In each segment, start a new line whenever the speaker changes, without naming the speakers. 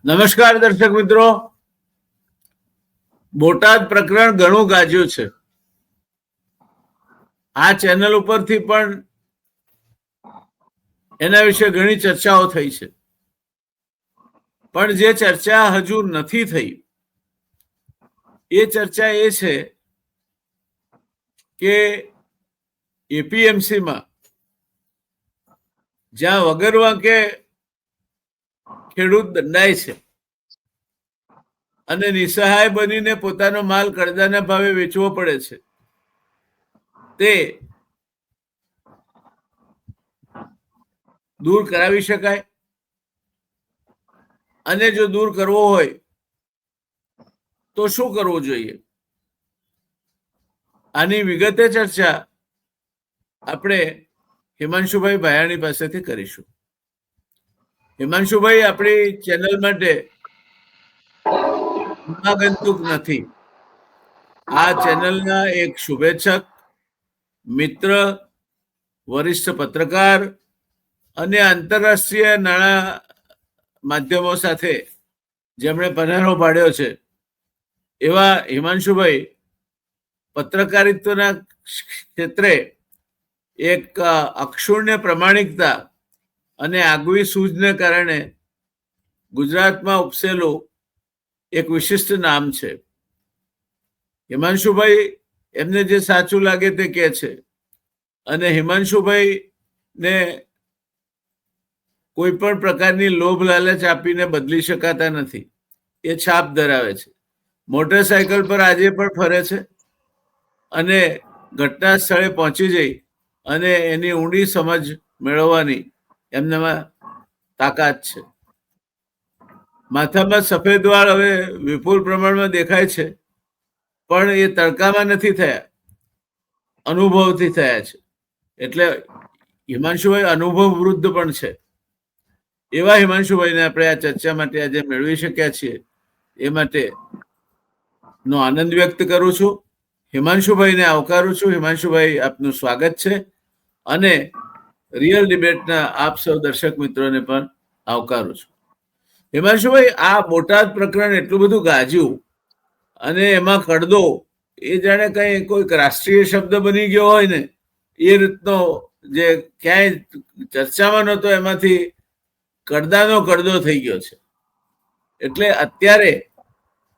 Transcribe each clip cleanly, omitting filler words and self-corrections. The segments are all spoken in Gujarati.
નમસ્કાર દર્શક મિત્રો. બોટાદ પ્રકરણ ઘણું ગાજ્યું છે. આ ચેનલ ઉપરથી પણ એના વિશે ઘણી ચર્ચાઓ થઈ છે, પણ જે ચર્ચા હજુ નથી થઈ એ ચર્ચા એ છે કે એપીએમસીમાં જ્યાં વગર વાંકે ખેડૂત દંડાય છે અને નિસહાય બનીને પોતાનો માલ કડદાના ભાવે વેચવો પડે છે, તે દૂર કરાવી શકાય. અને જો દૂર કરવો હોય તો શું કરવું જોઈએ, આની વિગતે ચર્ચા આપણે હિમાંશુભાઈ ભાયાણી પાસેથી કરીશું. હિમાંશુભાઈ આપણી ચેનલ માટે આગંતુક નથી. આ ચેનલના એક શુભેચ્છક, મિત્ર, વરિષ્ઠ પત્રકાર અને આંતરરાષ્ટ્રીય નાણાં માધ્યમો સાથે જેમણે પનારો પાડ્યો છે એવા હિમાંશુભાઈ પત્રકારિત્વના ક્ષેત્રે એક અક્ષુણ્ય પ્રમાણિકતા અને આગવી સૂઝને કારણે ગુજરાતમાં ઉપસેલું એક વિશિષ્ટ નામ છે. હિમાંશુભાઈ એમને જે સાચું લાગે તે કહે છે અને હિમાંશુભાઈ ને કોઈ પણ પ્રકારની લોભ લાલચ આપીને બદલી શકાતા નથી. એ છાપ ધરાવે છે. મોટરસાયકલ પર આજે પણ ફરે છે અને ઘટના સ્થળે પહોંચી જઈ અને એની ઊંડી સમજ મેળવવાની એમનામાં તાકાત છે. માથામાં સફેદ વાળ હવે વિપુલ પ્રમાણમાં દેખાય છે, પણ એ તડકામાં નથી થયા, અનુભવથી થયા છે. એટલે હિમાંશુભાઈ અનુભવ વૃદ્ધ પણ છે. એવા હિમાંશુભાઈને આપણે આ ચર્ચા માટે આજે મેળવી શક્યા છીએ એ માટે નો આનંદ વ્યક્ત કરું છું. હિમાંશુભાઈને આવકારું છું. હિમાંશુભાઈ, આપનું સ્વાગત છે અને રિયલ ડિબેટના આપ સૌ દર્શક મિત્રોને પણ આવકારું છું. હિમાંશુભાઈ, આ બોટાદ પ્રકરણ એટલું બધું ગાજ્યું અને એમાં કડદો એ જાણે કઈ કોઈક રાષ્ટ્રીય શબ્દ બની ગયો હોય ને એ રીતનો, જે ક્યાંય ચર્ચામાં નહોતો એમાંથી કડદાનો કડદો થઈ ગયો છે. એટલે અત્યારે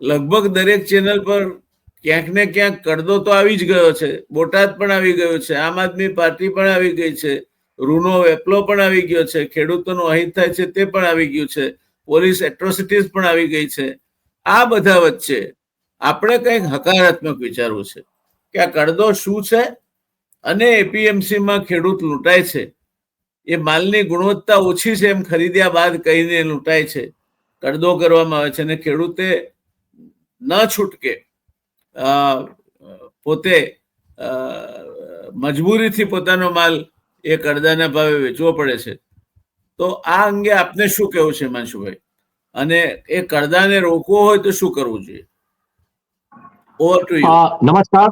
લગભગ દરેક ચેનલ પર ક્યાંક ને ક્યાંક કડદો તો આવી જ ગયો છે. બોટાદ પણ આવી ગયો છે, આમ આદમી પાર્ટી પણ આવી ગઈ છે, રૂનો વેપલો પણ આવી ગયો છે, ખેડૂતોનું અહિત થાય છે તે પણ આવી ગયું છે, પોલીસ એટ્રોસિટીઝ પણ આવી ગઈ છે. આ બધા વચ્ચે આપણે કંઈક હકારાત્મક વિચારવું છે કે આ કડદો શું છે અને એપીએમસીમાં ખેડૂત લૂંટાય છે, એ માલની ગુણવત્તા ઓછી છે એમ ખરીદ્યા બાદ કહીને લૂંટાય છે, કડદો કરવામાં આવે છે અને ખેડૂતે ન છૂટકે પોતે મજબૂરીથી પોતાનો માલ એ કડદાના ભાવે વેચવો પડે છે. તો આ અંગે આપને શું કહેવું છે હિમાંશુભાઈ, અને એ કડદાને રોકવો હોય તો શું કરવું જોઈએ? Over to you.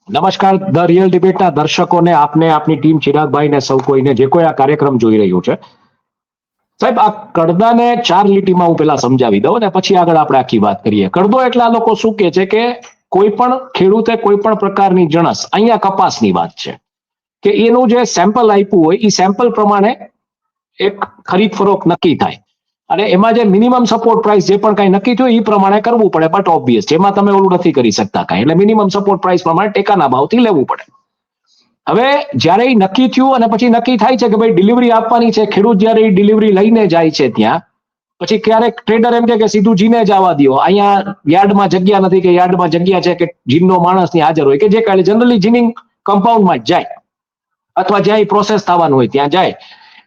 નમસ્કાર ધ રિયલ ડિબેટના દર્શકોને, આપને, આપની ટીમ, ચિરાગભાઈ ને સૌ કોઈને, જે કોઈ આ કાર્યક્રમ જોઈ રહ્યું છે. સાહેબ, આ કડદાને 4 લીટીમાં હું પેલા સમજાવી દઉં અને પછી આગળ આપણે આખી વાત કરીએ. કડદો એટલે આ લોકો શું કે છે કે કોઈ પણ ખેડૂતે કોઈ પણ પ્રકારની જણસ, અહીંયા કપાસની વાત છે, કે એનું જે સેમ્પલ આપ્યું હોય એ સેમ્પલ પ્રમાણે એક ખરીદ ફરોખ નક્કી થાય અને એમાં જે મિનિમમ સપોર્ટ પ્રાઇસ જે પણ કઈ નક્કી થયું એ પ્રમાણે કરવું પડે. બટ ઓબ્વિયસ, જેમાં તમે ઓલું નથી કરી શકતા કાંઈ, એટલે મિનિમમ સપોર્ટ પ્રાઇસ પ્રમાણે ટેકાના ભાવથી લેવું પડે. હવે જ્યારે એ નક્કી થયું અને પછી નક્કી થાય છે કે ભાઈ ડિલિવરી આપવાની છે, ખેડૂત જ્યારે એ ડિલિવરી લઈને જાય છે ત્યાં પછી ક્યારેક ટ્રેડર એમ કે સીધું જીને જ આવવા દો, અહીંયા યાર્ડમાં જગ્યા નથી, કે યાર્ડમાં જગ્યા છે કે જીનનો માણસ ની હાજર હોય, કે જે કાલે જનરલી જીનિંગ કમ્પાઉન્ડમાં જ જાય અથવા જ્યાં પ્રોસેસ થવાનું હોય ત્યાં જાય.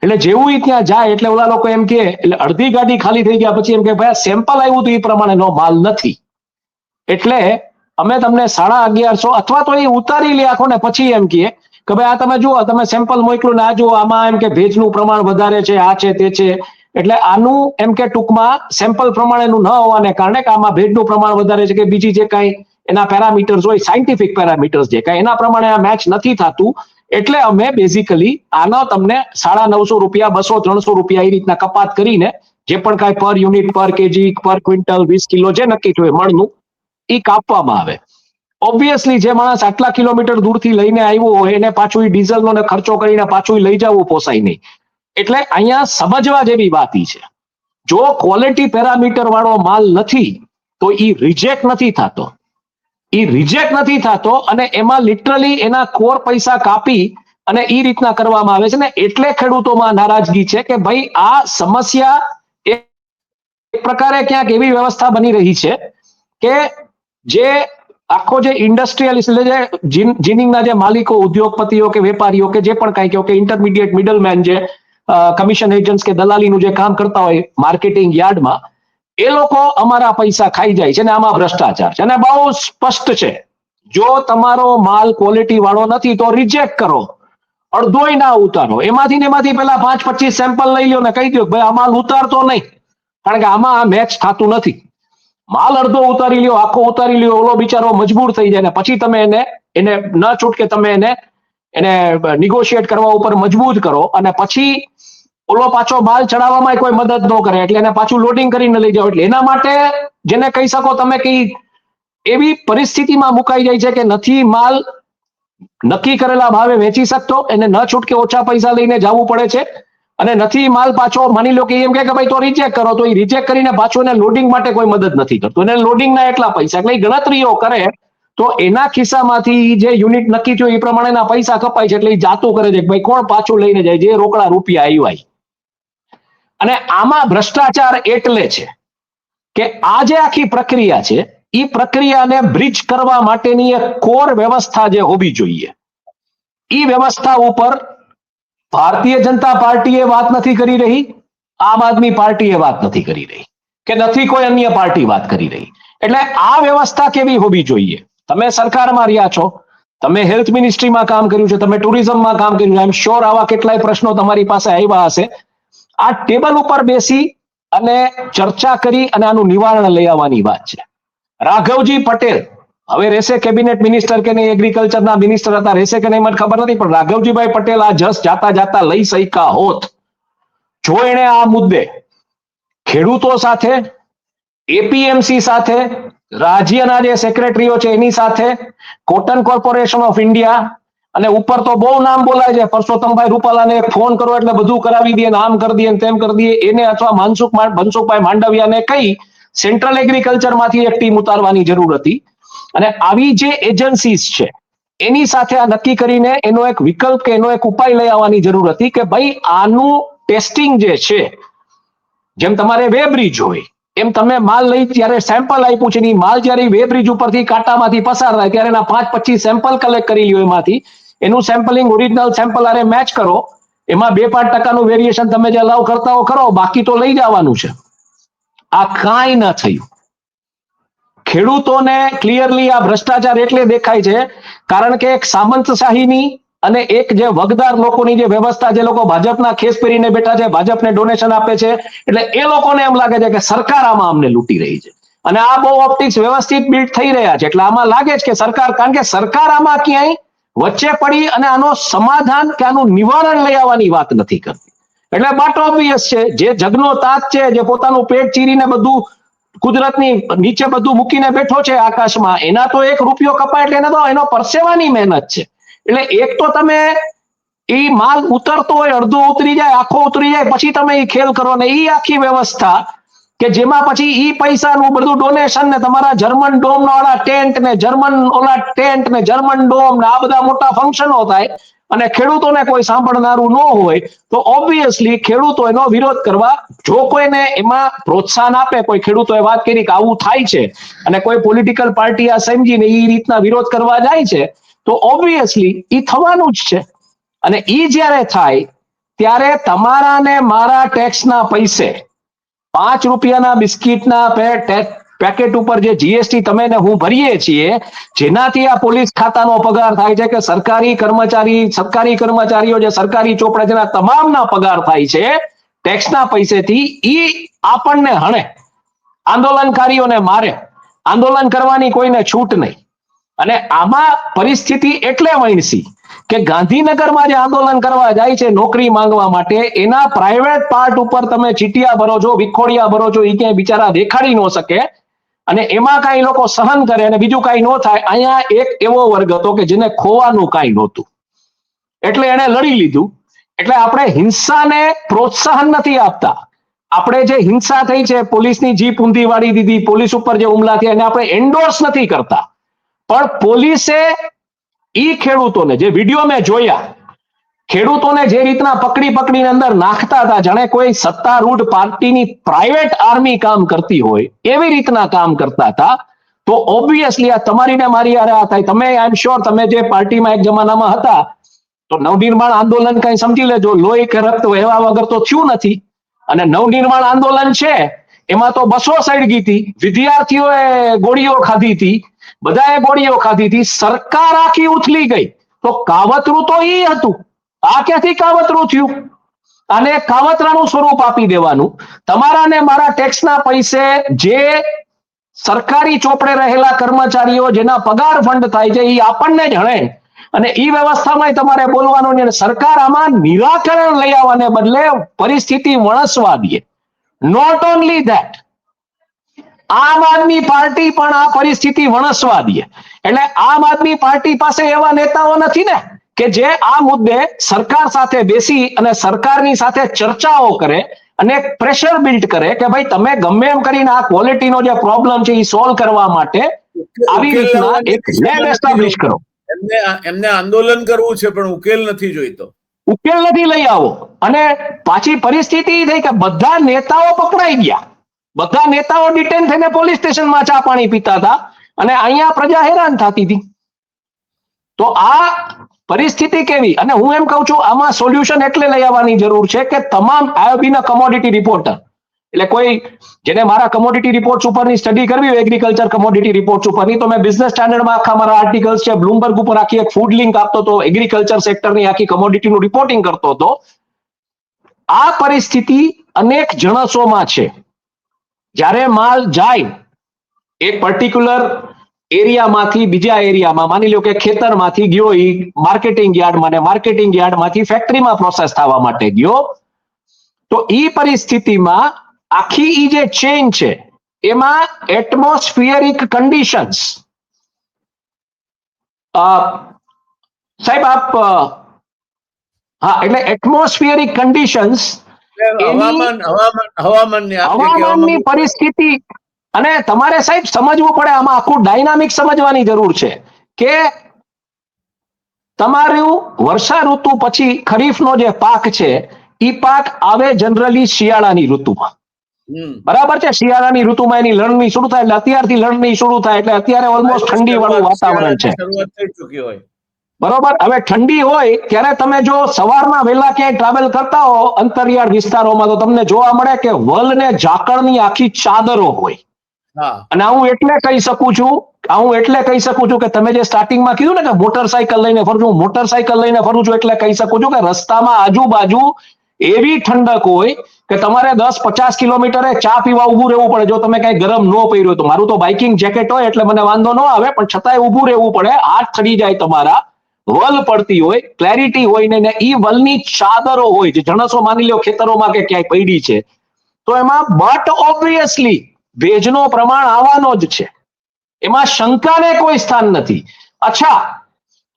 એટલે જેવું એ ત્યાં જાય એટલે ઓલા લોકો એમ કે, એટલે અડધી ગાડી ખાલી થઈ ગયા પછી એમ કે ભાઈ સેમ્પલ આવ્યું તો એ પ્રમાણેનો માલ નથી, એટલે અમે તમને 1150 અથવા તો એ ઉતારી લે આખો ને પછી એમ કે ભાઈ આ તમે જુઓ, તમે સેમ્પલ મોકલું ને આ જુઓ, આમાં એમ કે ભેજનું પ્રમાણ વધારે છે, આ છે તે છે. એટલે આનું એમ કે ટૂંકમાં સેમ્પલ પ્રમાણેનું ન હોવાને કારણે કે આમાં ભેજનું પ્રમાણ વધારે છે કે બીજી જે કાંઈ એના પેરામીટર્સ હોય, સાયન્ટિફિક પેરામીટર્સ જે કાંઈ, એના પ્રમાણે આ મેચ નથી થતું. એટલે અમે બેઝિકલી આનો તમને 950 રૂપિયા, 200-300 રૂપિયા એ રીતના કપાત કરીને જે પણ કાંઈ પર યુનિટ, પર કેજી, પર ક્વિન્ટલ, 20 કિલો જે નક્કી થયું મળનું એ કાપવામાં આવે. ઓબ્વિયસલી જે માણસ આટલા કિલોમીટર દૂરથી લઈને આવ્યો હોય એને પાછું એ ડીઝલનો ને ખર્ચો કરીને પાછું લઈ જવું પોસાય નહીં. એટલે અહીંયા સમજવા જેવી વાત ઈ છે. જો ક્વોલિટી પેરામીટર વાળો માલ નથી તો ઈ રિજેક્ટ નથી થતો. ઈ રિજેક્ટ નથી થતો અને એમાં લિટરલી એના કોર પૈસા કાપી અને ઈ રીતના કરવામાં આવે છે ને એટલે ખેડૂતોમાં નારાજગી છે કે ભાઈ આ સમસ્યા એક પ્રકારે ક્યાંક એવી વ્યવસ્થા બની રહી છે કે જે આખો જે ઇન્ડસ્ટ્રીયલિસ્ટ એટલે જે જીનિંગના જે માલિકો, ઉદ્યોગપતિઓ કે વેપારીઓ કે જે પણ કાંઈ કહો કે ઇન્ટરમીડિયેટ મિડલમેન જે કમિશન એજન્ટ્સ કે દલાલીનું જે કામ કરતા હોય માર્કેટિંગ યાર્ડમાં, એ લોકો અમારા પૈસા ખાઈ જાય છે ને આમાં ભ્રષ્ટાચાર છે. અને બહુ સ્પષ્ટ છે, જો તમારો માલ ક્વોલિટી વાળો નથી તો રિજેક્ટ કરો, અડધોય ના ઉતારો. એમાંથી પેલા 5-25 સેમ્પલ લઈ લો ને કહી દો ભાઈ આ માલ ઉતારતો નહીં, કારણ કે આમાં મેચ થતું નથી. માલ અડધો ઉતારી લ્યો, આખો ઉતારી લ્યો, ઓલો બિચારો મજબૂર થઈ જાય ને પછી તમે એને ન છૂટકે તમે એને નિગોશિએટ કરવા ઉપર મજબૂર કરો અને પછી ઓલો પાછો માલ ચડાવવામાં કોઈ મદદ ન કરે એટલે એને પાછું લોડિંગ કરીને લઈ જાઓ. એટલે એના માટે જેને કહી શકો તમે કે એવી પરિસ્થિતિમાં મુકાઈ જાય છે કે નથી માલ નક્કી કરેલા ભાવે વેચી શકતો, એને ન છૂટકે ઓછા પૈસા લઈને જવું પડે છે અને નથી માલ પાછો માની લો કે એમ કે ભાઈ તો રિજેક્ટ કરો, તો એ રિજેક્ટ કરીને પાછું એને લોડિંગ માટે કોઈ મદદ નથી કરતું. એને લોડિંગના એટલા પૈસા એટલે ગણતરીઓ કરે તો એના ખિસ્સામાંથી જે યુનિટ નક્કી થયો એ પ્રમાણેના પૈસા કપાય છે. એટલે એ જાતું કરે છે કે ભાઈ કોણ પાછું લઈને જાય જે રોકડા રૂપિયા આવ્યા. અને આમાં ભ્રષ્ટાચાર એટલે છે કે આ જે આખી પ્રક્રિયા છે એ પ્રક્રિયાને બ્રિજ કરવા માટેની એક કોર વ્યવસ્થા જે હોવી જોઈએ એ વ્યવસ્થા ઉપર ભારતીય જનતા પાર્ટી એ વાત નથી કરી રહી, આમ આદમી પાર્ટી એ વાત નથી કરી રહી કે નથી કોઈ અન્ય પાર્ટી વાત કરી રહી. એટલે આ વ્યવસ્થા કેવી હોવી જોઈએ? તમે સરકારમાં રહ્યા છો, તમે હેલ્થ મિનિસ્ટ્રીમાં કામ કર્યું છે, તમે ટુરિઝમમાં કામ કર્યું છે, આઈ એમ શ્યોર આવા કેટલાય પ્રશ્નો તમારી પાસે આવ્યા હશે. આ ટેબલ ઉપર બેસી અને ચર્ચા કરી અને આનું નિવારણ લઈ આવવાની વાત છે. રાઘવજી પટેલ હવે રહેશે કેબિનેટ મિનિસ્ટર કે નહીં, એગ્રીકલ્ચરના મિનિસ્ટર હતા, રહેશે કે નહીં મને ખબર નથી, પણ રાઘવજીભાઈ પટેલ આ જસ જાતા લઈ શક્યા હોત જો એણે આ મુદ્દે ખેડૂતો સાથે, એપીએમસી સાથે, રાજ્યના જે સેક્રેટરીઓ છે એની સાથે, કોટન કોર્પોરેશન ઓફ ઇન્ડિયા અને ઉપર તો બહુ નામ બોલાય છે, પરસોત્તમભાઈ રૂપાલાને ફોન કરો એટલે બધું કરાવી દે, આમ કરી દે તેમ કરી દે, એને અથવા મનસુખભાઈ માંડવિયાને કહી સેન્ટ્રલ એગ્રીકલ્ચરમાંથી એક ટીમ ઉતારવાની જરૂર હતી. અને આવી જે એજન્સીસ છે એની સાથે આ નક્કી કરીને એનો એક વિકલ્પ કે એનો એક ઉપાય લઈ આવવાની જરૂર હતી કે ભાઈ આનું ટેસ્ટિંગ જે છે, જેમ તમારે વે બ્રિજ હોય એમ તમે માલ લઈ ત્યારે સેમ્પલ આપ્યું છે, માલ જ્યારે વે બ્રિજ ઉપરથી કાંટામાંથી પસાર થાય ત્યારે એના 5-25 સેમ્પલ કલેક્ટ કરી લ્યો, એમાંથી એનું સેમ્પલિંગ ઓરિજિનલ સેમ્પલ આરે મેચ કરો, એમાં 2-5% વેરિએશન તમે જે અલાઉ કરતા હો કરો, બાકી તો લઈ જવાનું છે. આ કાંઈ ન થયું. ખેડૂતોને ક્લિયરલી આ ભ્રષ્ટાચાર એટલે દેખાય છે કારણ કે એક સામંતશાહીની અને એક જે વગદાર લોકોની જે વ્યવસ્થા, જે લોકો ભાજપના ખેસ પહેરીને બેઠા છે, ભાજપને ડોનેશન આપે છે, એટલે એ લોકોને એમ લાગે છે કે સરકાર આમાં અમને લૂંટી રહી છે. અને આ બહુ ઓપ્ટિક્સ વ્યવસ્થિત બિલ્ડ થઈ રહ્યા છે એટલે આમાં લાગે છે કે સરકાર, કારણ કે સરકાર આમાં ક્યાંય વચ્ચે પડી અને આનો સમાધાન કે આનું નિવારણ લઈ આવવાની વાત નથી કરતી. એટલે બાટ ઓબ્વિયસ છે, જે જગનો તાત છે, જે પોતાનું પેટ ચીરીને બધું કુદરતની નીચે બધું મૂકીને બેઠો છે આકાશમાં, એના તો એક રૂપિયો કપાય એટલે એને તો એનો પરસેવાની મહેનત છે. એટલે એક તો તમે એ માલ ઉતરતો હોય, અડધો ઉતરી જાય, આખો ઉતરી જાય, પછી તમે એ ખેલ કરો ને એ આખી વ્યવસ્થા કે જેમાં પછી ઈ પૈસાનું બધું ડોનેશન ને તમારા જર્મન ડોમ વાળા ટેન્ટ ને જર્મન ઓલા ટેન્ટ ને જર્મન ડોમ ને આ બધા મોટા ફંક્શનો થાય અને ખેડૂતોને કોઈ સાંભળનારું ન હોય તો ઓબ્વિયસલી ખેડૂતો એનો વિરોધ કરવા, જો કોઈને એમાં પ્રોત્સાહન આપે, કોઈ ખેડૂતોએ વાત કરી કે આવું થાય છે અને કોઈ પોલિટિકલ પાર્ટી આ સમજીને એ રીતના વિરોધ કરવા જાય છે તો ઓબ્વિયસલી એ થવાનું જ છે. અને એ જ્યારે થાય ત્યારે તમારા ને મારા ટેક્સના પૈસે 5 રૂપિયાના બિસ્કીટના પેકેટ ઉપર જે જીએસટી તમે ને હું ભરીએ છીએ, જેનાથી આ પોલીસ ખાતાનો પગાર થાય છે કે સરકારી કર્મચારીઓ જે સરકારી ચોપડે જેના તમામના પગાર થાય છે ટેક્સના પૈસેથી, ઈ આપણને હણે, આંદોલનકારીઓને મારે, આંદોલન કરવાની કોઈને છૂટ નહીં. અને આમાં પરિસ્થિતિ એટલે વણસી કે ગાંધીનગરમાં જે આંદોલન કરવા જાય છે નોકરી માંગવા માટે, એના પ્રાઇવેટ પાર્ટ ઉપર તમે ચીટિયા ભરો છો, વિખોડિયા ભરો છો, એ ક્યાંય બિચારા દેખાડી ન શકે અને એમાં કાંઈ લોકો સહન કરે અને બીજું કાંઈ ન થાય. અહીંયા એક એવો વર્ગ હતો કે જેને ખોવાનું કાંઈ નહોતું, એટલે એને લડી લીધું. એટલે આપણે હિંસાને પ્રોત્સાહન નથી આપતા. આપણે જે હિંસા થઈ છે, પોલીસની જીપ ઊંધી વાળી દીધી, પોલીસ ઉપર જે હુમલા થયા, એને આપણે એન્ડોર્સ નથી કરતા. પણ પોલીસે ઈ ખેડૂતોને, જે વિડીયો મેં જોયા, ખેડૂતોને જે રીતના પકડીને અંદર નાખતા હતા, જાણે કોઈ સત્તારૂઢ પાર્ટીની પ્રાઇવેટ આર્મી કામ કરતી હોય એવી રીતના કામ કરતા હતા. તો ઓબ્વિયસલી આ તમારી ને મારી હારે આ થાય. તમે આઈ એમ શ્યોર તમે જે પાર્ટીમાં એક જમાનામાં હતા, તો નવનિર્માણ આંદોલન કઈ સમજી લેજો, લોહી કે રક્ત વહેવા વગર તો થયું નથી. અને નવનિર્માણ આંદોલન છે એમાં તો બસો સળગી હતી, વિદ્યાર્થીઓએ ગોળીઓ ખાધી હતી, બધાએ ગોળીઓ ખાધી હતી, સરકાર આખી ઉથલી ગઈ. તો કાવતરું તો ઈ હતું. આ ક્યાંથી કાવતરું થયું? અને કાવતરાનું સ્વરૂપ આપી દેવાનું. તમારા ને મારા ટેક્સના પૈસે જે સરકારી ચોપડે રહેલા કર્મચારીઓ જેના પગાર ફંડ થાય છે, એ આપણને જ હણે અને ઈ વ્યવસ્થામાં તમારે બોલવાનું નહીં. સરકાર આમાં નિરાકરણ લઈ આવવાને બદલે પરિસ્થિતિ વણસવા દે. નોટ ઓનલી ધેટ, આમ આદમી પાર્ટી પણ આ પરિસ્થિતિ વણસવા દે. એટલે આમ આદમી પાર્ટી પાસે એવા નેતાઓ નથી ને કે જે આ મુદ્દે સરકાર સાથે બેસી અને સરકારની સાથે ચર્ચાઓ કરે અને પ્રેશર બિલ્ડ કરે કે ભાઈ તમે ગમે એમ કરીને આ ક્વોલિટીનો જે પ્રોબ્લેમ છે એ સોલ્વ કરવા માટે આવી રીતના એક લેબ એસ્ટાબ્લિશ કરો.
એમને આંદોલન કરવું છે પણ ઉકેલ નથી જોઈતો.
ઉકેલ નથી લઈ આવો. અને પાછી પરિસ્થિતિ એ થઈ કે બધા નેતાઓ પકડાઈ ગયા, બધા નેતાઓ ડિટેન થઈને પોલીસ સ્ટેશનમાં ચા પાણી પીતા હતા અને અહીંયા પ્રજા હેરાન થતી હતી. તો આ પરિસ્થિતિ કેવી? અને હું એમ કહું છું આમાં સોલ્યુશન એટલે લઈ આવવાની જરૂર છે કે તમામ I have been a commodity reporter, એટલે કોઈ જેને મારા કમોડિટી રિપોર્ટ્સ ઉપરની સ્ટડી કરવી હોય, એગ્રીકલ્ચર કમોડિટી રિપોર્ટ્સ ઉપરની, તો મેં બિઝનેસ સ્ટાન્ડર્ડમાં આખા મારા આર્ટિકલ્સ છે, બ્લુમબર્ગ ઉપર આખી એક ફૂડ લિંક આપતો હતો, એગ્રીકલ્ચર સેક્ટરની આખી કમોડિટીનું રિપોર્ટિંગ કરતો હતો. આ પરિસ્થિતિ અનેક જણસોમાં છે. જ્યારે માલ જાય એક પર્ટિક્યુલર એરિયામાંથી બીજા એરિયામાં, માની લો કે ખેતરમાંથી ગયો ઈ માર્કેટિંગ યાર્ડમાં ને માર્કેટિંગ યાર્ડમાંથી ફેક્ટરીમાં પ્રોસેસ થવા માટે ગયો, તો ઈ પરિસ્થિતિમાં આખી ઈ જે ચેઇન છે એમાં એટમોસ્ફિયરિક કન્ડિશન્સ, સાહેબ આપ હા, એટલે એટમોસ્ફિયરિક કન્ડિશન્સ, હવામાનની પરિસ્થિતિ. અને તમારે સાહેબ સમજવું પડે, આમાં આખું ડાયનામિક સમજવાની જરૂર છે કે તમારું વર્ષા ઋતુ પછી ખરીફનો જે પાક છે એ પાક આવે જનરલી શિયાળાની ઋતુમાં. બરાબર છે? શિયાળાની ઋતુમાં એની લણણી શરૂ થાય, એટલે અત્યારથી લણણી શરૂ થાય, એટલે અત્યારે ઓલમોસ્ટ ઠંડી વાળું વાતાવરણ છે. બરોબર. હવે ઠંડી હોય ત્યારે તમે જો સવારના વહેલા ક્યાંય ટ્રાવેલ કરતા હો અંતરિયાળ વિસ્તારોમાં, તો તમને જોવા મળે કે વલ ને ઝાકળની આખી ચાદરો હોય. અને હું એટલે કહી શકું છું કે તમે જે સ્ટાર્ટિંગમાં કીધું ને કે મોટરસાયકલ લઈને ફરું છું, મોટરસાયકલ લઈને ફરું છું એટલે કહી શકું છું કે રસ્તામાં આજુબાજુ એવી ઠંડક હોય કે તમારે 10-50 કિલોમીટરે ચા પીવા ઉભું રહેવું પડે જો તમે કઈ ગરમ ન પહેર્યું તો. મારું તો બાઇકિંગ જેકેટ હોય એટલે મને વાંધો ન આવે, પણ છતાંય ઉભું રહેવું પડે, હાથ ચડી જાય તમારા, વલ પડતી હોય, ક્લેરિટી હોય ને ઈ વલની ચાદરો હોય જે જણસો માની લો ખેતરોમાં કે ક્યાંય પડી છે, તો એમાં બટ ઓબ્વિયસલી ભેજનો પ્રમાણ આવવાનો જ છે, એમાં શંકાને કોઈ સ્થાન નથી. અચ્છા,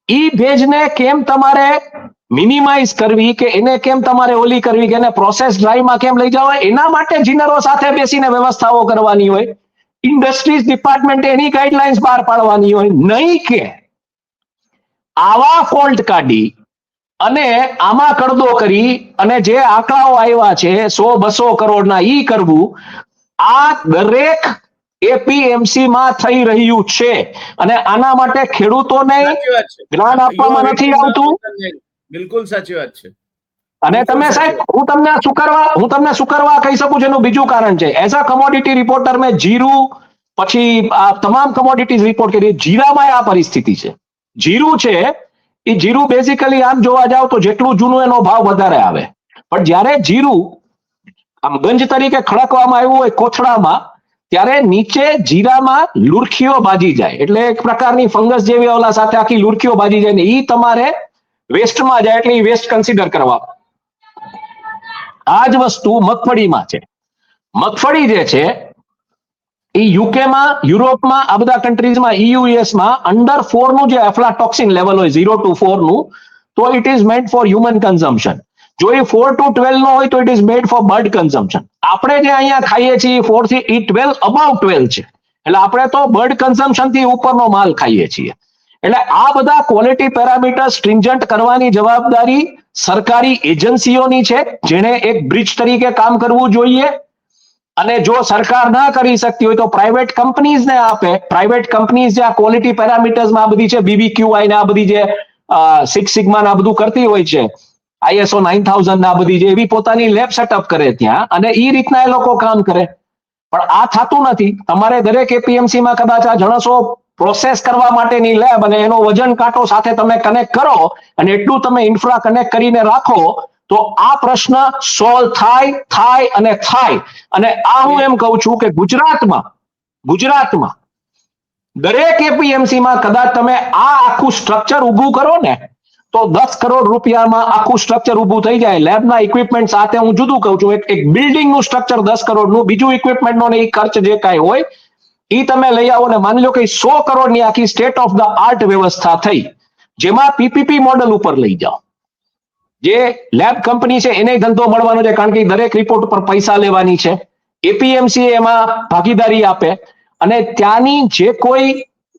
ઈ ભેજને કેમ તમારે મિનિમાઇઝ કરવી કે એને કેમ તમારે ઓલી કરવી કે એને પ્રોસેસ ડ્રાઈવમાં કેમ લઈ જવા, એના માટે જીનરો સાથે બેસીને વ્યવસ્થાઓ કરવાની હોય, ઇન્ડસ્ટ્રીઝ ડિપાર્ટમેન્ટ એની ગાઈડલાઇન્સ બહાર પાડવાની હોય, નહીં કે આવા ફોલ્ટ કાઢી અને આમાં કડદો કરી અને જે આંકડાઓ આવ્યા છે 100-200 કરોડના ઈ કરવું. આ દરેક એપીએમસી માં થઈ રહ્યું છે અને આના માટે ખેડૂતોને જ્ઞાન આપવામાં નથી આવતું.
બિલકુલ સાચી વાત છે.
અને તમે સાહેબ હું તમને શું કરવા કહી શકું છું એનું બીજું કારણ છે. એઝ અ કમોડિટી રિપોર્ટર મેં જીરું પછી આ તમામ કમોડિટીઝ રિપોર્ટ કરી. જીરામાં આ પરિસ્થિતિ છે. જીરું છે એ જીરું બેઝિકલી આમ જોવા જાવ તો જેટલું જૂનું એનો ભાવ વધારે આવે, પણ જ્યારે જીરું આમ ગંજ તરીકે ખડકવામાં આવ્યું હોય કોથળામાં, ત્યારે નીચે જીરામાં લુરખીઓ બાજી જાય, એટલે એક પ્રકારની ફંગસ જેવી ઓલા સાથે આખી લુરખીઓ બાજી જાય ને ઈ તમારે વેસ્ટમાં જાય, એટલે ઈ વેસ્ટ કન્સિડર કરવા. આ જ વસ્તુ મગફળીમાં છે. મગફળી જે છે એ યુકેમાં, યુરોપમાં, આ બધા કન્ટ્રીઝમાં, EUSમાં અંડર 4 નું જે એફ્લાટોક્સિન લેવલ હોય 0 to 4 નું, તો it is made four human consumption. જો એ 4 to 12 નો હોય તો it is made four bird consumption. આપણે જે અહીંયા ખાઈએ છીએ 4 થી 12 અબાઉ 12 છે, એટલે આપણે તો બર્ડ કન્ઝમ્પશન થી ઉપરનો માલ ખાઈએ છીએ. એટલે આ બધા ક્વોલિટી પેરામીટર સ્ટ્રિંજન્ટ કરવાની જવાબદારી સરકારી એજન્સીઓની છે, જેને એક બ્રિજ તરીકે કામ કરવું જોઈએ. અને જો સરકાર ના કરી શકતી હોય તો પ્રાઇવેટ કંપનીઝને આપે. પ્રાઇવેટ કંપનીઝ જે આ ક્વોલિટી પેરામીટર્સમાં આ બધી છે, BBQI ને આ બધી જે સિક્સ સિગ્મા ના બધું કરતી હોય છે, ISO 9000 ના બધી જે, એવી પોતાની લેબ સેટઅપ કરે ત્યાં, અને એ રીતના એ લોકો કામ કરે. પણ આ થતું નથી. તમારે દરેક APMC માં કદાચ આ જણસો પ્રોસેસ કરવા માટેની લેબ અને એનો વજન કાંટો સાથે તમે કનેક્ટ કરો અને એટલું તમે ઇન્ફ્રા કનેક્ટ કરીને રાખો, તો આ પ્રશ્ન સોલ્વ થાય. અને આ હું એમ કહું છું કે ગુજરાતમાં દરેક APMC માં કદાચ તમે આ આખું સ્ટ્રક્ચર ઊભું કરો ને, તો 10 કરોડ રૂપિયામાં આખું સ્ટ્રક્ચર ઊભું થઈ જાય. લેબના ઇક્વિપમેન્ટ સાથે હું જુદું કહું છું, એક બિલ્ડિંગનું સ્ટ્રક્ચર 10 કરોડનું, બીજું ઇક્વિપમેન્ટનો ને એ ખર્ચ જે કાંઈ હોય એ તમે લઈ આવો ને માની લો કે 100 કરોડની આખી સ્ટેટ ઓફ ધ આર્ટ વ્યવસ્થા થઈ, જેમાં PPP મોડલ ઉપર લઈ જાઓ. જે લેબ કંપની છે એને ધંધો મળવાનો છે, કારણ કે દરેક રિપોર્ટ ઉપર પૈસા લેવાની છે. APMC એમાં ભાગીદારી આપે અને ત્યાંની જે કોઈ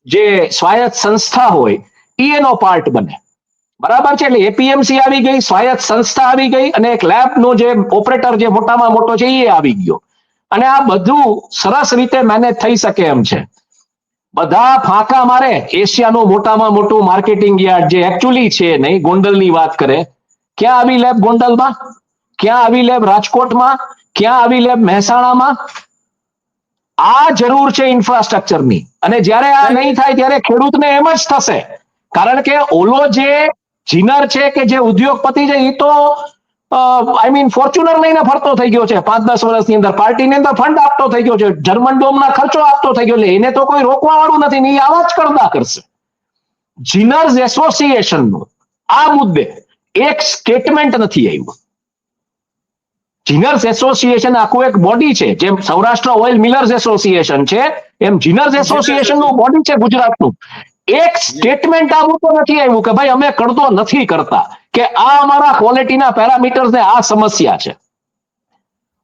જે સ્વાયત્ત સંસ્થા હોય એ એનો પાર્ટ બને. બરાબર છે? એટલે APMC આવી ગઈ, સ્વાયત્ત સંસ્થા આવી ગઈ, અને એક લેબનો જે ઓપરેટર જે મોટામાં મોટો છે એ આવી ગયો. અને આ બધું સરસ રીતે મેનેજ થઈ શકે એમ છે. બધા ફાંકા મારે એશિયાનું મોટામાં મોટું માર્કેટિંગ યાર્ડ જે એકચ્યુઅલી છે નહીં, ગોંડલની વાત કરે, ક્યાં આવી લેબ ગોંડલમાં, ક્યાં આવી લેબ રાજકોટમાં, ક્યાં આવી લેબ મહેસાણામાં? આ જરૂર છે ઇન્ફ્રાસ્ટ્રક્ચરની. અને જ્યારે આ નહીં થાય ત્યારે ખેડૂતને એમ જ થશે, કારણ કે ઓલો જે જીનર છે કે જે ઉદ્યોગપતિ છે એ તો ફોર્ચ્યુનર લઈને ફરતો થઈ ગયો છે 5-10 વર્ષની અંદર, પાર્ટીની અંદર ફંડ આપતો થઈ ગયો છે, જર્મન ડોમના ખર્ચો આપતો થઈ ગયો, એટલે એને તો કોઈ રોકવા વાળું નથી ને એ આવા જ કરતા કરશે. જીનર્સ એસોસિએશનનું આ મુદ્દે એક સ્ટેટમેન્ટ નથી આવ્યું. જીનર્સ એસોસિએશન આખું એક બોડી છે, જેમ સૌરાષ્ટ્ર ઓઇલ મિલર્સ એસોસિએશન છે, એમ જીનર્સ એસોસિએશનનું બોડી છે ગુજરાતનું. એક સ્ટેટમેન્ટ આવું તો નથી આવ્યું કે ભાઈ અમે કરતો નથી કરતા, કે આ અમારા ક્વોલિટીના પેરામીટર્સ ને આ સમસ્યા છે.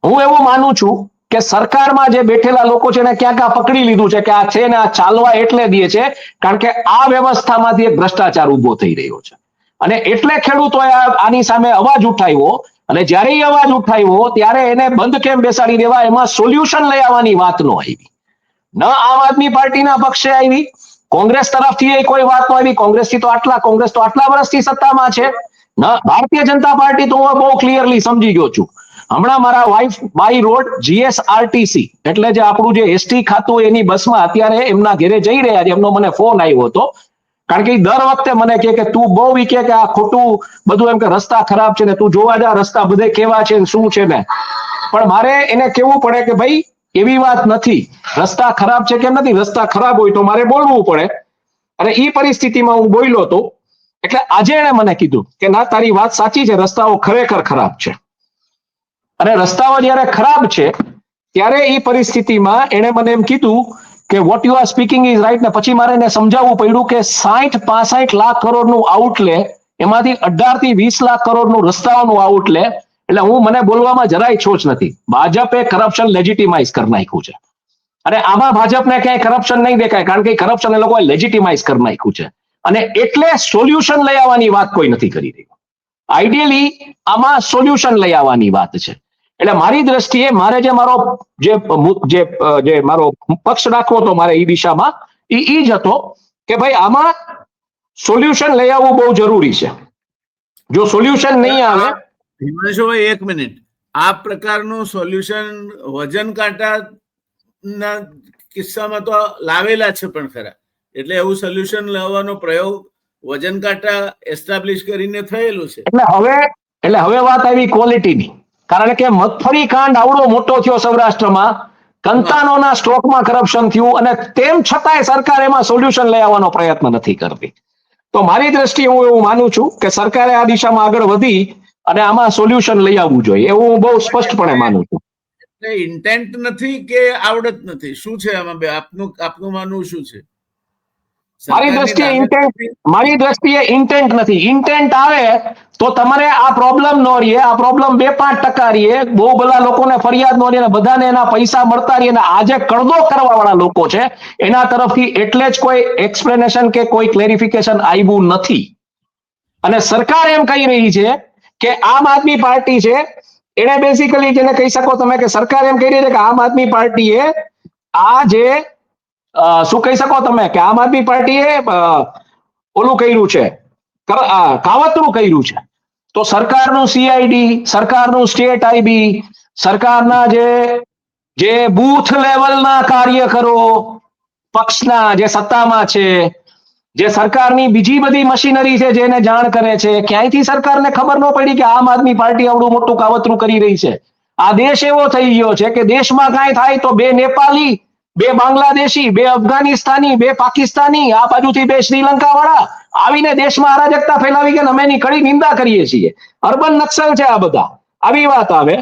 હું એવું માનું છું કે સરકારમાં જે બેઠેલા લોકો છે એને ક્યાંક આ પકડી લીધું છે કે આ છે ને આ ચાલવા એટલે દે છે, કારણ કે આ વ્યવસ્થામાંથી એક ભ્રષ્ટાચાર ઉભો થઈ રહ્યો છે. અને એટલે ખેડૂતોએ આની સામે અવાજ ઉઠાવ્યો, અને જ્યારે એ અવાજ ઉઠાવ્યો ત્યારે એને બંધ કેમ બેસાડી દેવા, એમાં સોલ્યુશન લઈ આવવાની વાત નો આવી. ન આમ આદમી પાર્ટીના પક્ષે આવી, કોંગ્રેસ તરફથી કોઈ વાત ન આવી. કોંગ્રેસ તો આટલા વર્ષથી સત્તામાં છે. ન ભારતીય જનતા પાર્ટી તો હું બહુ ક્લિયરલી સમજી ગયો છું. હમણાં મારા વાઇફ બાય રોડ GSRTC એટલે જે આપણું જે એસટી ખાતું એની બસમાં અત્યારે એમના ઘરે જઈ રહ્યા છે, એમનો મને ફોન આવ્યો હતો. કારણ કે દર વખતે મને કે તું બહુ કે આ ખોટું બધું, એમ કે રસ્તા ખરાબ છે ને તું જોવા જા રસ્તા બધે કેવા છે શું છે ને. પણ મારે એને કેવું પડે કે ભાઈ એવી વાત નથી, રસ્તા ખરાબ છે કે નથી, રસ્તા ખરાબ હોય તો મારે બોલવું પડે. અને એ પરિસ્થિતિમાં હું બોલ્યો હતો. એટલે આજે એણે મને કીધું કે ના તારી વાત સાચી છે, રસ્તાઓ ખરેખર ખરાબ છે. અને રસ્તાઓ જ્યારે ખરાબ છે ત્યારે એ પરિસ્થિતિમાં એણે મને એમ કીધું કે what you are speaking is right. ને પછી મારે એને સમજાવવું પડ્યું કે 60-65 લાખ કરોડનું આઉટલે, એમાંથી 18 થી 20 લાખ કરોડનું રસ્તાઓનું આઉટલે. એટલે મને બોલવામાં જરાય છોછ નથી. ભાજપે કરપ્શન લેજિટિમાઇઝ કરી નાખ્યું છે, અને આમાં ભાજપને ક્યાંય કરપ્શન નહીં દેખાય, કારણ કે કરપ્શન એ લોકોએ લેજિટિમાઇઝ કરી નાખ્યું છે. અને એટલે સોલ્યુશન લઈ આવવાની વાત કોઈ નથી કરી રહ્યું. આઈડિયલી આમાં સોલ્યુશન લઈ આવવાની વાત છે. એટલે મારી દ્રષ્ટિએ મારે જે મારો મારો પક્ષ રાખવો હતો મારે એ દિશામાં, એ જ હતો કે ભાઈ આમાં સોલ્યુશન લઈ આવવું બહુ જરૂરી છે. જો સોલ્યુશન નહીં આવે,
હિમાંશુભાઈ 1 મિનિટ, આ પ્રકારનું સોલ્યુશન વજન કાંટાના કિસ્સામાં તો લાવેલા છે પણ ખરા, એટલે એવું સોલ્યુશન લાવવાનો પ્રયોગ વજન કાંટા એસ્ટાબ્લિશ કરીને થયેલું છે.
એટલે હવે વાત આવી ક્વોલિટીની. કારણ કે મગફળી કાંડ આવડો મોટો થયો સૌરાષ્ટ્રમાં, સંતાનોના સ્ટોકમાં કરપ્શન થયું અને તેમ છતાંય સરકાર એમાં સોલ્યુશન લઈ આવવાનો પ્રયત્ન નથી કરતી. તો મારી દ્રષ્ટિએ હું એવું માનું છું કે સરકારે આ દિશામાં આગળ વધી અને આમાં સોલ્યુશન લઈ આવવું જોઈએ એવું હું બહુ સ્પષ્ટપણે માનું છું.
એટલે ઇન્ટેન્ટ નથી કે આવડત નથી, શું છે આમાં? આપનું માનવું શું છે?
મારી દ્રષ્ટિએ ઇન્ટેન્ટ નથી. ઇન્ટેન્ટ આવે તો તમારે આ પ્રોબ્લેમ નો રહીએ, આ પ્રોબ્લેમ 2-5% રહીએ, બહુ બધા લોકોને ફરિયાદ નો રહીએ, બધાને એના પૈસા મળતા રહીએ, અને આજે કડદો કરવા વાળા લોકો છે એના તરફથી એટલે જ કોઈ એક્સપ્લેનેશન કે કોઈ ક્લેરિફિકેશન આવ્યું નથી. અને સરકાર એમ કહી રહી છે કે આમ આદમી પાર્ટી છે એને બેઝિકલી જેને કહી શકો તમે કે સરકાર એમ કહી રહી છે કે આમ આદમી પાર્ટીએ આ જે શું કહી શકો તમે કે આમ આદમી પાર્ટીએ ઓલું કર્યું છે, કાવતરું કર્યું છે. તો સરકારનું સીઆઈડી, સરકારનું સ્ટેટ આઈબી, સરકારના જે બૂથ લેવલના કાર્યકરો પક્ષના જે સત્તામાં છે, જે સરકારની બીજી બધી મશીનરી છે જેને જાણ કરે છે, ક્યાંયથી સરકારને ખબર ન પડી કે આમ આદમી પાર્ટી આવડું મોટું કાવતરું કરી રહી છે? આ દેશ એવો થઈ ગયો છે કે દેશમાં કાંઈ થાય તો 2 નેપાળી, 2 બાંગ્લાદેશી, 2 અફઘાનિસ્તાની, 2 પાકિસ્તાની, આ બાજુથી 2 શ્રીલંકા વાળા આવીને દેશમાં અરાજકતા ફેલાવી કે અમે એની કડી નિંદા કરીએ છીએ. અર્બન નક્સલ છે આ બધા. આવી વાત આવે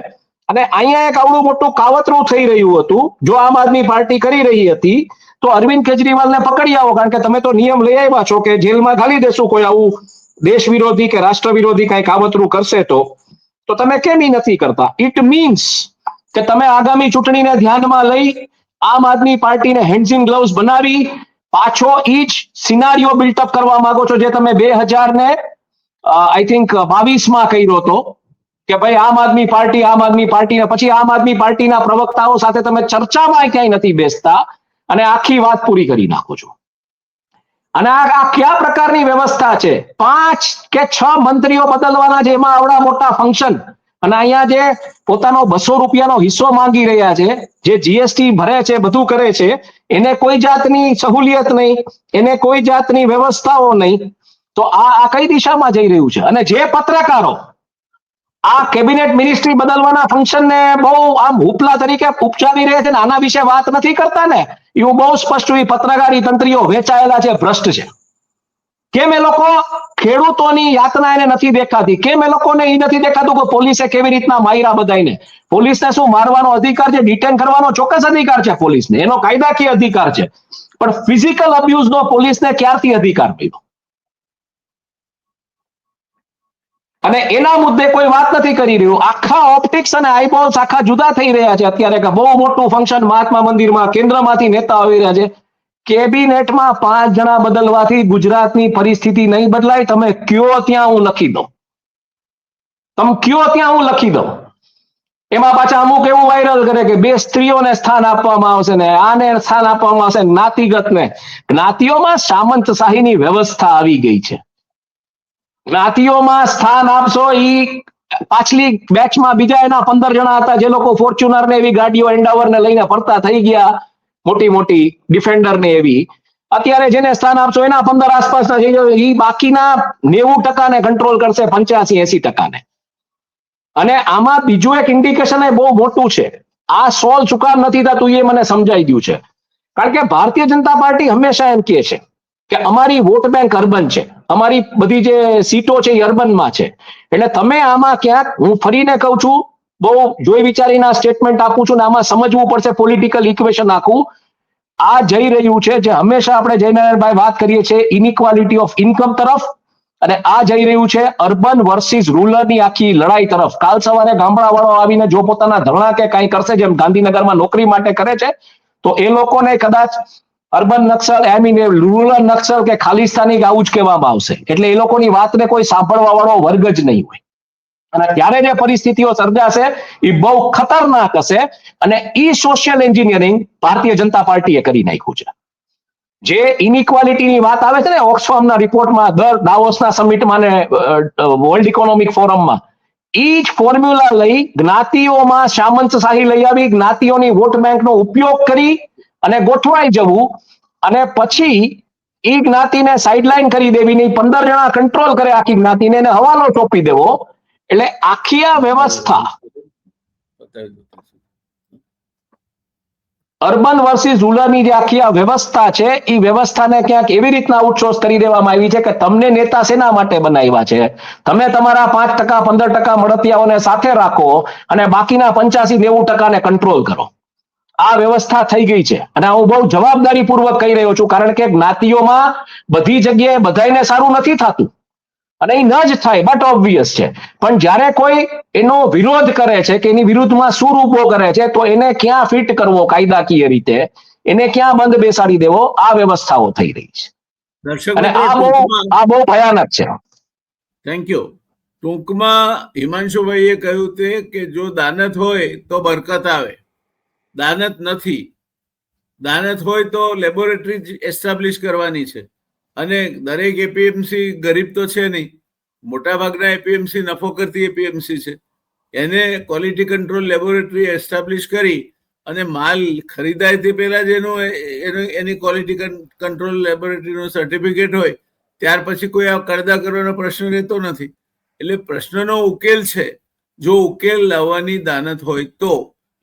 અને અહીંયા એક આવડું મોટું કાવતરું થઈ રહ્યું હતું. જો આમ આદમી પાર્ટી કરી રહી હતી તો અરવિંદ કેજરીવાલને પકડી આવો, કારણ કે તમે તો નિયમ લઈ આવ્યા છો કે જેલમાં ઘાલી દેશું કોઈ આવું દેશ વિરોધી કે રાષ્ટ્ર વિરોધી કઈ કાવતરું કરશે તો તમે કેમ ઈ નથી કરતા? ઇટ મીન્સ કે તમે આગામી ચૂંટણીને ધ્યાનમાં લઈ આમ આદમી પાર્ટીને હેન્ડ્સ ઇન ગ્લવ્સ બનાવી પાછો ઈ જ સિનારીઓ બિલ્ટઅપ કરવા માંગો છો જે તમે 2022માં કર્યો હતો કે ભાઈ આમ આદમી પાર્ટી ને પછી આમ આદમી પાર્ટીના પ્રવક્તાઓ સાથે તમે ચર્ચામાં ક્યાંય નથી બેસતા અને આખી વાત પૂરી કરી નાખો છો. અને આ કયા પ્રકારની વ્યવસ્થા છે? 5 કે 6 મંત્રીઓ બદલવાના છે, એમાં આવડા મોટા ફંક્શન, અને અહીંયા જે પોતાનો 200 રૂપિયાનો હિસ્સો માંગી રહ્યા છે, જે જીએસટી ભરે છે, બધું કરે છે, એને કોઈ જાતની સહુલિયત નહીં, એને કોઈ જાતની વ્યવસ્થાઓ નહીં. તો આ કઈ દિશામાં જઈ રહ્યું છે? અને જે પત્રકારો આ કેબિનેટ મિનિસ્ટ્રી બદલવાના ફંક્શનને બહુ આમ ઉપલા તરીકે ઉપજાવી રહ્યા છે ને આના વિશે વાત નથી કરતા ને, એવું બહુ સ્પષ્ટ પત્રકારી તંત્રીઓ વેચાયેલા છે, ભ્રષ્ટ છે. કેમ એ લોકો ખેડૂતોની યાતના એને નથી દેખાતી? કેમ એ લોકોને એ નથી દેખાતું કે પોલીસે કેવી રીતના માર્યા બધાને? પોલીસને શું મારવાનો અધિકાર છે? ડિટેન કરવાનો ચોક્કસ અધિકાર છે પોલીસને, એનો કાયદાકીય અધિકાર છે, પણ ફિઝિકલ અબ્યુઝનો પોલીસને ક્યારથી અધિકાર મળ્યો? અને એના મુદ્દે કોઈ વાત નથી કરી રહ્યું. આખા ઓપ્ટિક્સ અને આઈબોલ્સ આખા જુદા થઈ રહ્યા છે અત્યારે. કે બહુ મોટું ફંક્શન મહાત્મા મંદિરમાં કેન્દ્રમાંથી નેતા આવી રહ્યા છે. કેબિનેટમાં 5 જણા બદલવાથી ગુજરાતની પરિસ્થિતિ નહીં બદલાય. તમે કયો ત્યાં હું લખી દઉં, એમાં પાછા અમુક એવું વાયરલ કરે કે 2 સ્ત્રીઓને સ્થાન આપવામાં આવશે ને આને સ્થાન આપવામાં આવશે, જ્ઞાતિગતને. જ્ઞાતિઓમાં સામંતશાહીની વ્યવસ્થા આવી ગઈ છે. જ્ઞાતિઓમાં સ્થાન આપશો ઈ પાછલી બેચમાં બીજા એના 15 જણા હતા જે લોકો ફોર્ચ્યુનર ને એવી ગાડીઓ એન્ડાવર ને લઈને ફરતા થઈ ગયા, મોટી ડિફેન્ડર ને એવી. અત્યારે જેને સ્થાન આપશો એના 15 આસપાસના થઈ જાય, ઈ બાકીના 90% ને કંટ્રોલ કરશે, 85-80%. અને આમાં બીજું એક ઇન્ડિકેશન એ બહુ મોટું છે. આ સોલ્વ શું કામ નથી થતું એ મને સમજાઈ ગયું છે. કારણ કે ભારતીય જનતા પાર્ટી હંમેશા એમ કહે છે કે અમારી વોટ બેંક અર્બન છે, અમારી બધી જે સીટો છે એ અર્બનમાં છે. એટલે તમે આમાં ક્યાંક, હું ફરીને કહું છું, બહુ જોઈ વિચારીને સ્ટેટમેન્ટ આપું છું ને આમાં સમજવું પડશે પોલિટિકલ ઇક્વેશન આખું. આ જઈ રહ્યું છે જે હંમેશા આપણે જયનારાયણભાઈ વાત કરીએ છીએ ઇનઇક્વાલિટી ઓફ ઇન્કમ તરફ, અને આ જઈ રહ્યું છે અર્બન વર્સિસ રૂરલની આખી લડાઈ તરફ. કાલ સવારે ગામડાવાળો આવીને જો પોતાના ધરણા કે કાંઈ કરશે, જેમ ગાંધીનગરમાં નોકરી માટે કરે છે, તો એ લોકોને કદાચ અર્બન નક્સલ, રૂરલ નક્સલ કે ખાલિસ્તાની આવું જ કહેવામાં આવશે. એટલે એ લોકોની વાતને કોઈ સાંભળવા વાળો વર્ગ જ નહીં હોય. અને ત્યારે જે પરિસ્થિતિઓ સર્જાશે એ બહુ ખતરનાક હશે. અને ઈ સોશિયલ એન્જિનિયરિંગ ભારતીય જનતા પાર્ટીએ કરી નાખ્યું છે. જે ઇનઇક્વાલિટીની વાત આવે છે ને ઓક્સફાર્મના રિપોર્ટમાં, દર દાવોસના સમિટમાં ને વર્લ્ડ ઇકોનોમિક ફોરમમાં, ઈ જ ફોર્મ્યુલા લઈ જ્ઞાતિઓમાં સામંતશાહી લઈ આવી, જ્ઞાતિઓની વોટ બેંકનો ઉપયોગ કરી અને ગોઠવાઈ જવું, અને પછી ઈ જ્ઞાતિને સાઇડલાઇન કરી દેવી, નહીં 15 જણા કંટ્રોલ કરે આખી જ્ઞાતિને, એને હવાલો સોંપી દેવો. એટલે આખી આ વ્યવસ્થા અર્બન વર્સિસ રૂરલની જે આખી આ વ્યવસ્થા છે એ વ્યવસ્થાને ક્યાંક એવી રીતના આઉટસોર્સ કરી દેવામાં આવી છે કે તમને નેતા શેના માટે બનાવ્યા છે? તમે તમારા 5% 15% મળતિયાઓને સાથે રાખો અને બાકીના 85-90% કંટ્રોલ કરો. આ વ્યવસ્થા થઈ ગઈ છે અને હું બહુ જવાબદારીપૂર્વક કહી રહ્યો છું, કારણ કે જ્ઞાતિઓમાં બધી જગ્યાએ બધાને સારું નથી થતું અને એ ન જ થાય, બટ ઓબ્વિયસ છે. પણ જ્યારે કોઈ એનો વિરોધ કરે છે કે એની વિરુદ્ધમાં સૂર ઉભો કરે છે તો એને ક્યાં ફિટ કરવો કાયદાકીય રીતે, એને ક્યાં બંધ બેસાડી દેવો, આ વ્યવસ્થાઓ થઈ રહી છે
દર્શક
અને
મિત્રો,
આ બહુ ભયાનક છે.
Thank you. ટૂંકમાં હિમાંશુભાઈએ કહ્યું તે કે જો દાનત હોય તો બરકત આવે. દાનત નથી. દાનત હોય તો લેબોરેટરી એસ્ટાબ્લિશ કરવાની છે અને દરેક એપીએમસી ગરીબ તો છે નહીં. મોટાભાગના એપીએમસી નફો કરતી એપીએમસી છે. એને ક્વોલિટી કંટ્રોલ લેબોરેટરી એસ્ટાબ્લિશ કરી અને માલ ખરીદાય તે પહેલા જ એની ક્વોલિટી કંટ્રોલ લેબોરેટરીનું સર્ટિફિકેટ હોય, ત્યાર પછી કોઈ આ કરદા કરવાનો પ્રશ્ન રહેતો નથી. એટલે પ્રશ્નનો ઉકેલ છે. જો ઉકેલ લાવવાની દાનત હોય તો.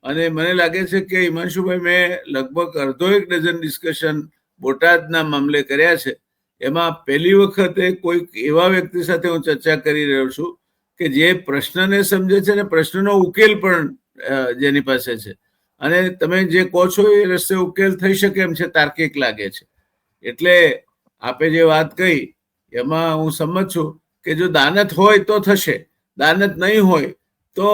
અને મને લાગે છે કે હિમાંશુભાઈ, મેં લગભગ અડધો એક ડઝન ડિસ્કશન બોટાદના મામલે કર્યા છે. એમાં પહેલી વખતે કોઈક એવા વ્યક્તિ સાથે હું ચર્ચા કરી રહ્યો છું કે જે પ્રશ્નને સમજે છે અને પ્રશ્નનો ઉકેલ પણ જેની પાસે છે. અને તમે જે કહો છો એ રસ્તે ઉકેલ થઈ શકે એમ છે, તાર્કિક લાગે છે. એટલે આપે જે વાત કહી એમાં હું સંમત છું કે જો દાનત હોય તો થશે, દાનત નહીં હોય તો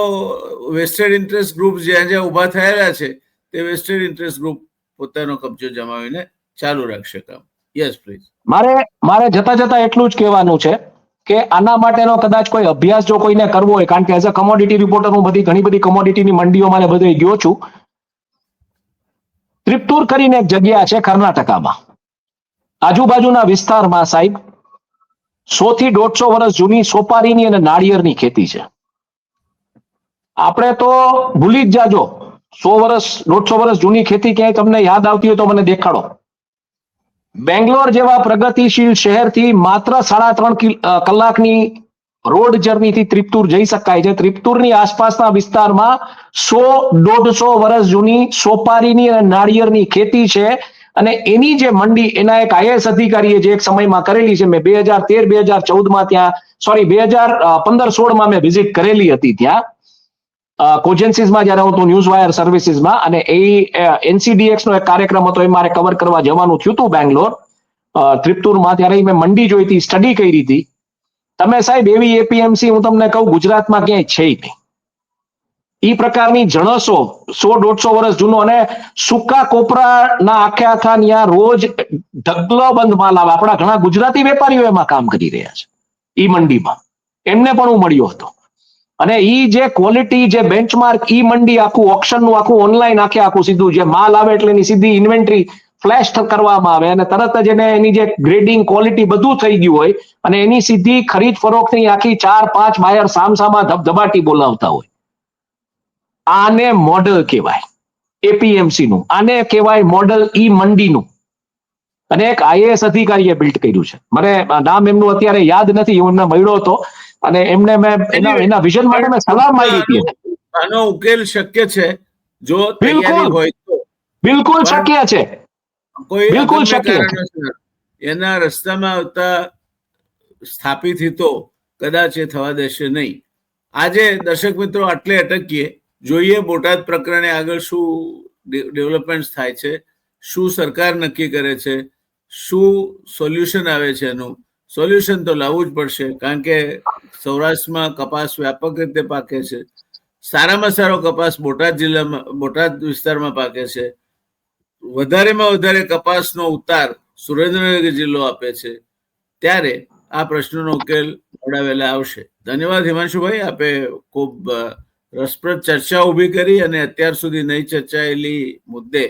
વેસ્ટેડ ઇન્ટરેસ્ટ ગ્રુપ જ્યાં જ્યાં ઉભા થયેલા છે તે વેસ્ટેડ ઇન્ટરેસ્ટ ગ્રુપ પોતાનો કબજો જમાવીને ચાલુ રાખશે કામ. Yes please.
મારે જતા જતા એટલું જ કહેવાનું છે કે આના માટેનો કદાચ કોઈ અભ્યાસ જો કોઈને કરવો હોય, કારણ કે એઝ અ કમોડિટી રિપોર્ટર હું ઘણી બધી કમોડિટીની મંડીઓમાં બધે ગયો છું. ત્રિપ્તુર કરીને એક જગ્યા છે કર્ણાટકામાં, આજુબાજુના વિસ્તારમાં સાહેબ 100 થી 150 વર્ષ જૂની સોપારીની અને નાળિયેરની ખેતી છે. આપણે તો ભૂલી જ જાજો, 100 વર્ષ 150 વર્ષ જૂની ખેતી ક્યાંય તમને યાદ આવતી હોય તો મને દેખાડો. બેંગ્લોર જેવા પ્રગતિશીલ શહેરથી માત્ર 3.5 કલાકની રોડ જર્નીથી ત્રિપ્તુર જઈ શકાય છે. ત્રિપ્તુરની આસપાસના વિસ્તારમાં 100-150 વર્ષ જૂની સોપારીની અને નાળિયેરની ખેતી છે અને એની જે મંડી એના એક આઈએએસ અધિકારીએ જે એક સમયમાં કરેલી છે, મેં 2013-2014માં ત્યાં 2015-16માં મેં વિઝિટ કરેલી હતી ત્યાં કોજન્સીસમાં જયારે હું ન્યૂઝ વાયર સર્વિસીસમાં, અને એ NCDX નો એક કાર્યક્રમ હતો, એ મારે કવર કરવા જવાનું થયું હતું બેંગ્લોર ત્રિપ્તુરમાં. ત્યારે મેં મંડી જોઈ હતી, સ્ટડી કરી હતી. તમે સાહેબ એવી એપીએમસી હું તમને કહું ગુજરાતમાં ક્યાંય છે નહીં. એ પ્રકારની જણસો 100-150 વર્ષ જૂનો અને સૂકા કોપરાના આખા ત્યાં રોજ ઢગલો બંધ માલ આવે. આપણા ઘણા ગુજરાતી વેપારીઓ એમાં કામ કરી રહ્યા છે ઈ મંડીમાં, એમને પણ હું મળ્યો હતો. અને ઈ જે ક્વોલિટી, જે બેન્ચમાર્ક, ઈ મંડી આખું ઓક્શનનું આખું ઓનલાઈન આખું સીધું જે માલ આવે એટલે એની સીધી ઇન્વેન્ટરી ફ્લેશ કરવામાં આવે અને તરત જ એને એની જે ગ્રેડિંગ ક્વોલિટી બધું થઈ ગયું હોય અને એની સીધી ખરીદ ફરોખ્તની આખી 4-5 બાયર સામસામા ધબધબાટી બોલાવતા હોય. આને મોડલ કહેવાય એપીએમસી નું, આને કહેવાય મોડલ ઈ મંડીનું. અને એક આઈએએસ અધિકારીએ બિલ્ડ કર્યું છે. મને નામ એમનું અત્યારે યાદ નથી, હું એમને મળ્યો હતો અને એમને મેં એના વિઝન માટે મેં સલાહ માંગી હતી.
આનો ઉકેલ શક્ય છે જો તૈયારી હોય તો.
બિલકુલ શક્ય છે,
બિલકુલ શક્ય છે. એના રસ્તામાં આવતા સ્થાપિત હિતો કદાચ એ થવા દેશે નહીં. આજે દર્શક મિત્રો આટલે અટકીએ. જોઈએ બોટાદ પ્રકરણે આગળ શું ડેવલપમેન્ટ થાય છે, શું સરકાર નક્કી કરે છે, શું સોલ્યુશન આવે છે. એનું સોલ્યુશન તો લાવવું જ પડશે, કારણ કે સૌરાષ્ટ્રમાં કપાસ વ્યાપક રીતે પાકે છે. સારામાં સારો કપાસ બોટાદ જિલ્લામાં, બોટાદ વિસ્તારમાં પાકે છે. વધારેમાં વધારે કપાસનો ઉતાર સુરેન્દ્રનગર જિલ્લો આપે છે. ત્યારે આ પ્રશ્નનો ઉકેલ મોડા વહેલા આવશે. ધન્યવાદ હિમાંશુભાઈ, આપે ખૂબ રસપ્રદ ચર્ચા ઊભી કરી અને અત્યાર સુધી નહીં ચર્ચાયેલી મુદ્દે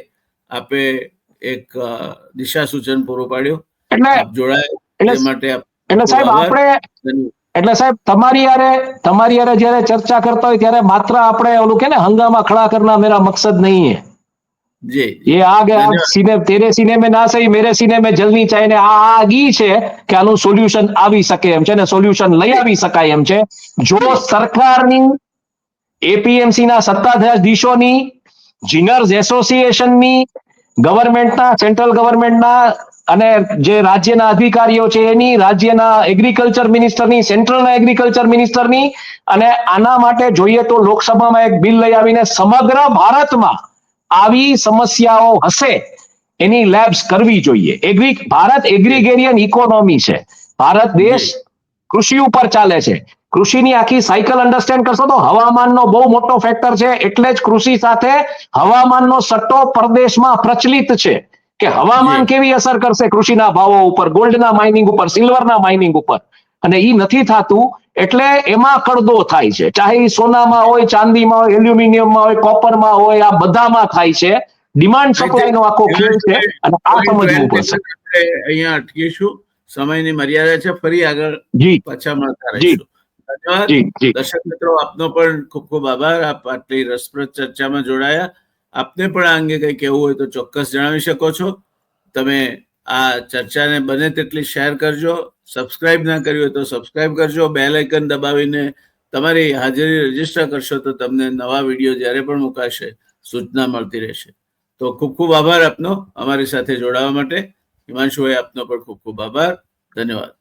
આપે એક દિશા સૂચન પૂરું પાડ્યું. આપ જોડાયા એ માટે
એટલે સાહેબ તમારી યારે જયારે ચર્ચા કરતા હોય ત્યારે માત્ર આપણે ઓલું કે ને હંગામા ખડા કરના મેરા મકસદ નહીં હે. ये आगे तेरे सीने में ना सही मेरे सीने में जलनी चाहिए ને આ ઈ છે કે આનું સોલ્યુશન આવી શકે એમ છે ને સોલ્યુશન લઈ આવી શકાય એમ છે જો સરકારની એપીએમસી ના સત્તાધીશોની જીનર્સ એસોસિએશનની, ગવર્મેન્ટના, સેન્ટ્રલ ગવર્મેન્ટના અને જે રાજ્યના અધિકારીઓ છે એની, રાજ્યના એગ્રીકલ્ચર મિનિસ્ટરની, સેન્ટ્રલના એગ્રીકલ્ચર મિનિસ્ટરની, અને આના માટે જોઈએ તો લોકસભામાં એક બિલ લઈ આવીને સમગ્ર ભારતમાં આવી સમસ્યાઓ હશે એની લેબ્સ કરવી જોઈએ. ભારત એગ્રીગેરિયન ઇકોનોમી છે. ભારત દેશ કૃષિ ઉપર ચાલે છે. કૃષિની આખી સાયકલ અન્ડરસ્ટેન્ડ કરશો તો હવામાનનો બહુ મોટો ફેક્ટર છે. એટલે જ કૃષિ સાથે હવામાનનો સટ્ટો પરદેશમાં પ્રચલિત છે કે હવામાન કેવી અસર કરશે કૃષિના ભાવો ઉપર, ગોલ્ડના માઇનિંગ ઉપર, સિલ્વરના માઇનિંગ ઉપર. અને એ નથી થતું એટલે એમાં કડદો થાય છે. ચાહે ઈ સોનામાં હોય, ચાંદીમાં હોય, એલ્યુમિનિયમમાં હોય, કોપરમાં હોય, આ બધામાં થાય છે. ડિમાન્ડ સપ્લાય નો આખો ખેલ છે અને આ સમજવું પડશે.
અહીંયા અટકીશું, સમયની મર્યાદા છે. ફરી આગળ
જી
પાછા મળતા રહીશું. ધન્યવાદ. દર્શક મિત્રો, આપનો પણ ખૂબ ખૂબ આભાર. આપ આટલી રસપ્રદ ચર્ચામાં જોડાયા. આપને પણ આ અંગે કંઈ કહેવું હોય તો ચોક્કસ જણાવી શકો છો. તમે આ ચર્ચાને બને તેટલી શેર કરજો. સબસ્ક્રાઇબ ના કર્યું હોય તો સબસ્ક્રાઇબ કરજો. બેલ આઇકન દબાવીને તમારી હાજરી રજીસ્ટર કરશો તો તમને નવા વિડીયો જ્યારે પણ મુકાશે સૂચના મળતી રહેશે. તો ખૂબ ખૂબ આભાર આપનો અમારી સાથે જોડાવા માટે. હિમાંશુભાઈ, આપનો પણ ખૂબ ખૂબ આભાર. ધન્યવાદ.